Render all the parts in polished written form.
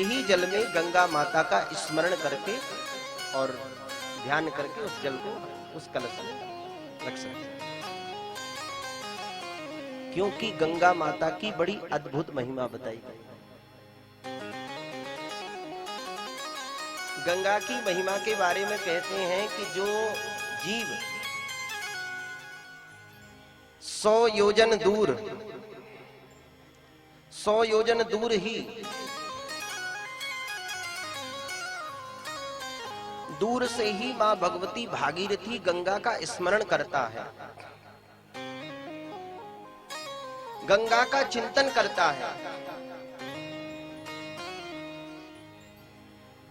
ही जल में गंगा माता का स्मरण करके और ध्यान करके उस जल को उस कलश में रख सकते हैं। क्योंकि गंगा माता की बड़ी अद्भुत महिमा बताई गई। गंगा की महिमा के बारे में कहते हैं कि जो जीव 100 योजन दूर ही दूर से ही मां भगवती भागीरथी गंगा का स्मरण करता है, गंगा का चिंतन करता है,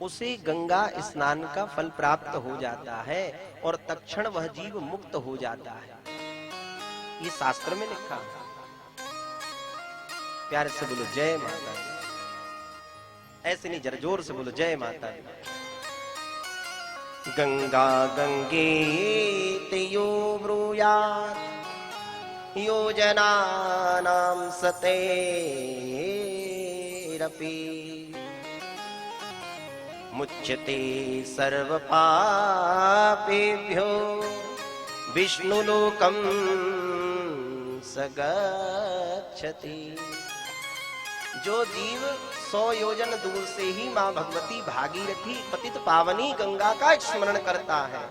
उसे गंगा स्नान का फल प्राप्त हो जाता है और तत्क्षण वह जीव मुक्त हो जाता है। ये शास्त्र में लिखा है। प्यार से बोलो जय माता दी। ऐसे नहीं, जरा जोर से बोलो जय माता दी। गंगा गंगेति यो ब्रूयात् योजनानां सतेरपि मुच्यते सर्वपापेभ्यो विष्णुलोकं स गच्छति। जो जीव 100 योजन दूर से ही मां भगवती भागीरथी पतित पावनी गंगा का स्मरण करता है,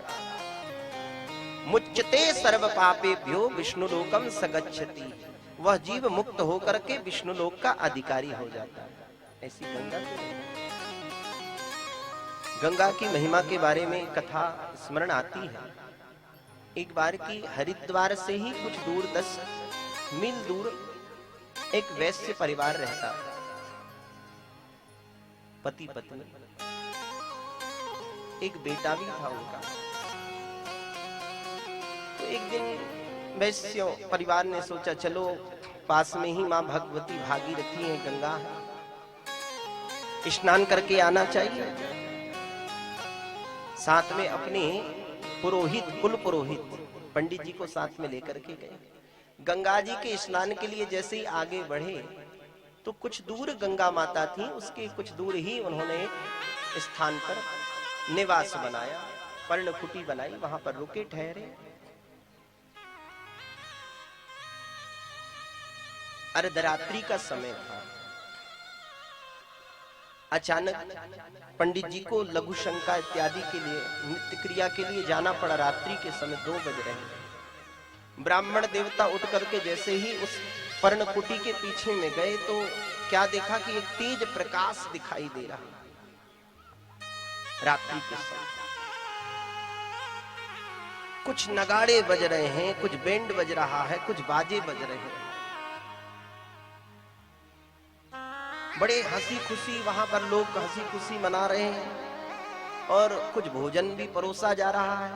मुच्यते सर्व पापेभ्यो विष्णुलोकम स गच्छति, वह जीव मुक्त होकर के विष्णुलोक का अधिकारी हो जाता है। ऐसी गंगा की महिमा के बारे में कथा स्मरण आती है। एक बार की हरिद्वार से ही कुछ दूर 10 मील दूर एक वैश्य परिवार रहता, पति पत्नी, एक बेटा भी था उनका। तो एक दिन वैश्य परिवार ने सोचा चलो पास में ही मां भगवती भागीरथी है, गंगा है, स्नान करके आना चाहिए। साथ में अपने पुरोहित, कुल पुरोहित पंडित जी को साथ में लेकर के गए। गंगा जी के स्नान के लिए जैसे ही आगे बढ़े तो कुछ दूर गंगा माता थी, उसके कुछ दूर ही उन्होंने स्थान पर निवास बनाया, पर्णकुटी बनाई, वहां पर रुके, ठहरे। अर्धरात्रि का समय था। अचानक पंडित जी को लघु शंका इत्यादि के लिए, नित्य क्रिया के लिए जाना पड़ा। रात्रि के समय 2 बज रहे हैं। ब्राह्मण देवता उठ करके जैसे ही उस पर्णकुटी के पीछे में गए तो क्या देखा कि एक तेज प्रकाश दिखाई दे रहा। रात्रि के समय कुछ नगाड़े बज रहे हैं, कुछ बैंड बज रहा है, कुछ बाजे बज रहे हैं। बड़े हंसी खुशी वहां पर लोग हंसी खुशी मना रहे हैं और कुछ भोजन भी परोसा जा रहा है।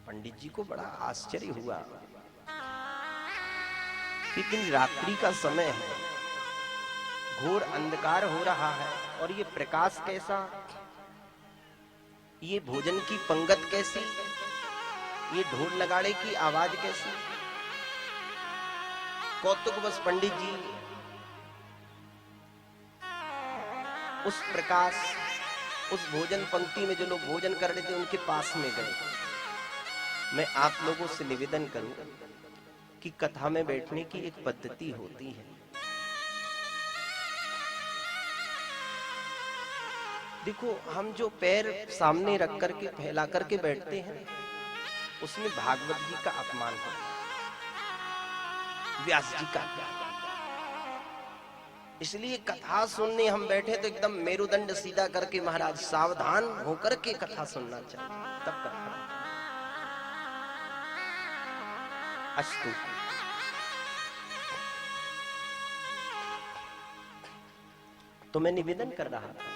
पंडित जी को बड़ा आश्चर्य हुआ कि दिन रात्रि का समय है, घोर अंधकार हो रहा है और ये प्रकाश कैसा, ये भोजन की पंगत कैसी, ये ढोल नगाड़े की आवाज कैसी। कौतुक बस पंडित जी उस प्रकाश, उस भोजन पंक्ति में जो लोग भोजन कर रहे थे उनके पास में गए। मैं आप लोगों से निवेदन करूं कि कथा में बैठने की एक पद्धति होती है। देखो, हम जो पैर सामने रख करके फैला करके बैठते हैं उसमें भागवत जी का अपमान होता है, व्यास जी का। इसलिए कथा सुनने हम बैठे तो एकदम मेरुदंड सीधा करके महाराज सावधान होकर के कथा सुनना चाहिए, तब कथा। अस्तु। तो मैं निवेदन कर रहा था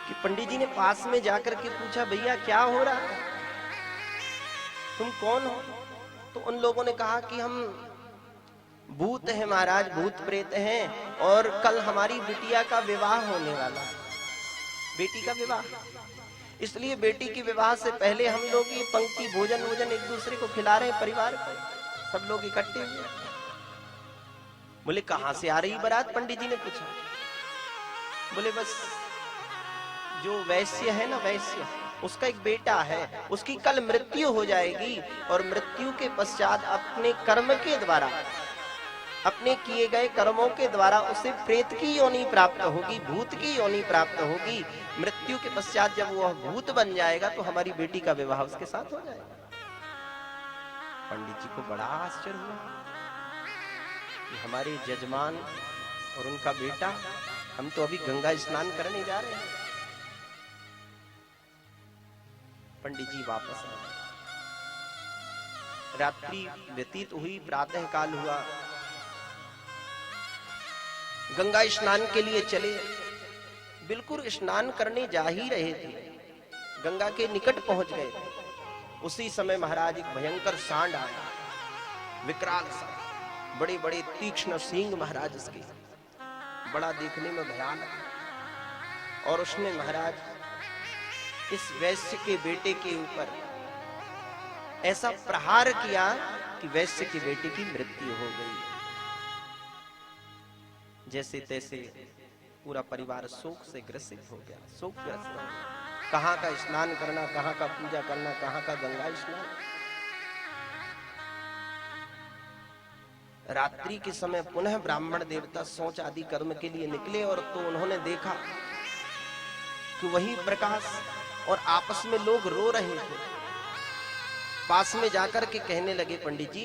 कि पंडित जी ने पास में जाकर के पूछा, भैया क्या हो रहा है, तुम कौन हो? तो उन लोगों ने कहा कि हम भूत हैं महाराज, भूत प्रेत हैं और कल हमारी बिटिया का विवाह होने वाला है, बेटी का विवाह, इसलिए बेटी के विवाह से पहले हम लोग ये पंक्ति भोजन वोजन एक दूसरे को खिला रहे हैं, परिवार को सब लोग इकट्ठे हुए। बोले कहां से आ रही बारात? पंडित जी ने पूछा। बोले बस जो वैश्य है ना, वैश्य, उसका एक बेटा है, उसकी कल मृत्यु हो जाएगी और मृत्यु के पश्चात अपने कर्म के द्वारा, अपने किए गए कर्मों के द्वारा उसे प्रेत की योनि प्राप्त होगी, भूत की योनि प्राप्त होगी। मृत्यु के पश्चात जब वह भूत बन जाएगा तो हमारी बेटी का विवाह उसके साथ हो जाएगा। पंडित जी को बड़ा आश्चर्य हुआ कि हमारे जजमान और उनका बेटा, हम तो अभी गंगा स्नान करने जा रहे हैं। पंडित जी वापस आए। रात्रि व्यतीत हुई, प्रातः काल हुआ, गंगा स्नान के लिए चले। बिल्कुल स्नान करने जा ही रहे थे, गंगा के निकट पहुंच गए। उसी समय महाराज एक भयंकर सांड आया, विकराल सा, बड़े बड़े तीक्ष्ण सींग महाराज उसके, बड़ा देखने में भयानक। और उसने महाराज इस वैश्य के बेटे के ऊपर ऐसा प्रहार किया कि वैश्य के बेटे की मृत्यु हो गई। जैसे तैसे पूरा परिवार शोक से ग्रसित हो गया, शोकग्रस्त हो गया। कहां का स्नान करना, कहां का पूजा करना, कहां का गंगा स्नान। रात्रि के समय पुनः ब्राह्मण देवता शौच आदि कर्म के लिए निकले और तो उन्होंने देखा कि वही प्रकाश और आपस में लोग रो रहे थे। पास में जाकर के कहने लगे, पंडित जी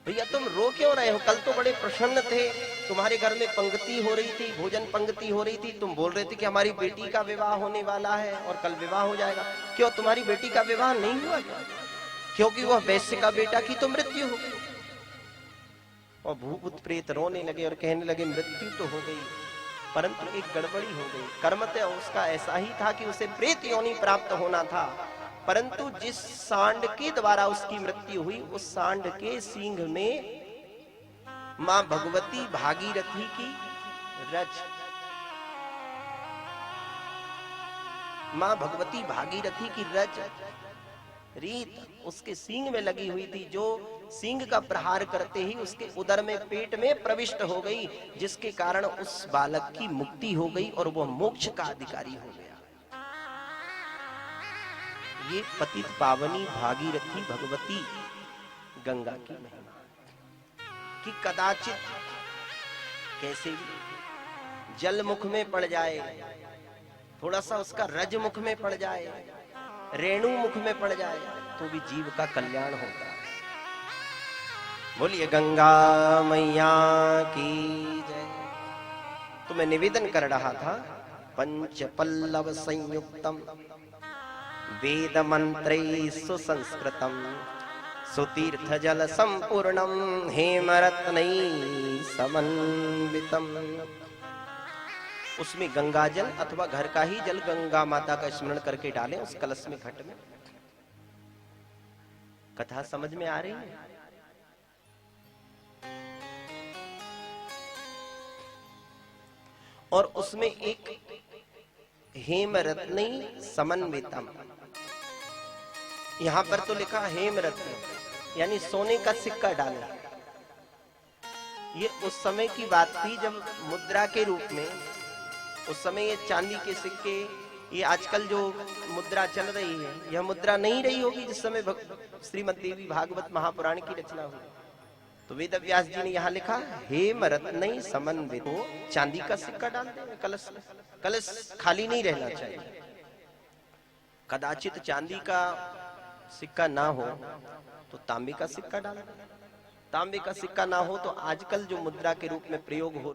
भैया तुम रो क्यों रहे हो? कल तो बड़े प्रसन्न थे, तुम्हारे घर में पंक्ति हो रही थी, भोजन पंक्ति हो रही थी, तुम बोल रहे थे कि हमारी बेटी का विवाह होने वाला है और कल विवाह हो जाएगा। क्यों तुम्हारी बेटी का विवाह नहीं हुआ क्या? क्योंकि वह वैश्य का बेटा की तो मृत्यु हो गई। और भूत प्रेत रोने लगे और कहने लगे मृत्यु तो हो गई, परंतु एक गड़बड़ी हो गई। कर्म तो उसका ऐसा ही था कि उसे प्रेत योनि प्राप्त होना था, परंतु जिस सांड के द्वारा उसकी मृत्यु हुई, उस सांड के सींग में मां भगवती भागीरथी की रज, मां भगवती भागीरथी की रज रीत उसके सींग में लगी हुई थी, जो सींग का प्रहार करते ही उसके उदर में, पेट में प्रविष्ट हो गई, जिसके कारण उस बालक की मुक्ति हो गई और वह मोक्ष का अधिकारी हो गया। ये पतित पावनी भागीरथी भगवती गंगा की महिमा कि कदाचित कैसे भी जल मुख में पड़ जाए, थोड़ा सा उसका रज मुख में पड़ जाए, रेणु मुख में पड़ जाए, तो भी जीव का कल्याण होगा। बोलिए गंगा मैया की जय। तो मैं निवेदन कर रहा था, पंच पल्लव संयुक्तम वेद मंत्रै सुसंस्कृतम सुतीर्थ जल संपूर्णम हेमरत्नै समन्वितम। उसमें गंगा जल अथवा घर का ही जल गंगा माता का स्मरण करके डालें उस कलश में, घट में। कथा समझ में आ रही है? और उसमें एक हेमरत्नै समन्वितम, यहां पर तो लिखा हेमरत्न, यानी सोने का सिक्का डाला। ये उस समय की बात थी जब मुद्रा के रूप में, उस समय ये चांदी के सिक्के, ये आजकल जो मुद्रा चल रही है, यह मुद्रा नहीं रही होगी जिस समय श्रीमद् देवी भागवत महापुराण की रचना हुई। तो वेद व्यास जी ने यहाँ लिखा हेमरत्नै समन्वितो, चांदी का सिक्का डाल दे कलश में। कलश खाली नहीं रहना चाहिए। कदाचित चांदी का सिक्का ना हो तो तांबे का सिक्का डाल दे, तांबे का सिक्का ना हो तो आजकल जो मुद्रा के रूप में प्रयोग हो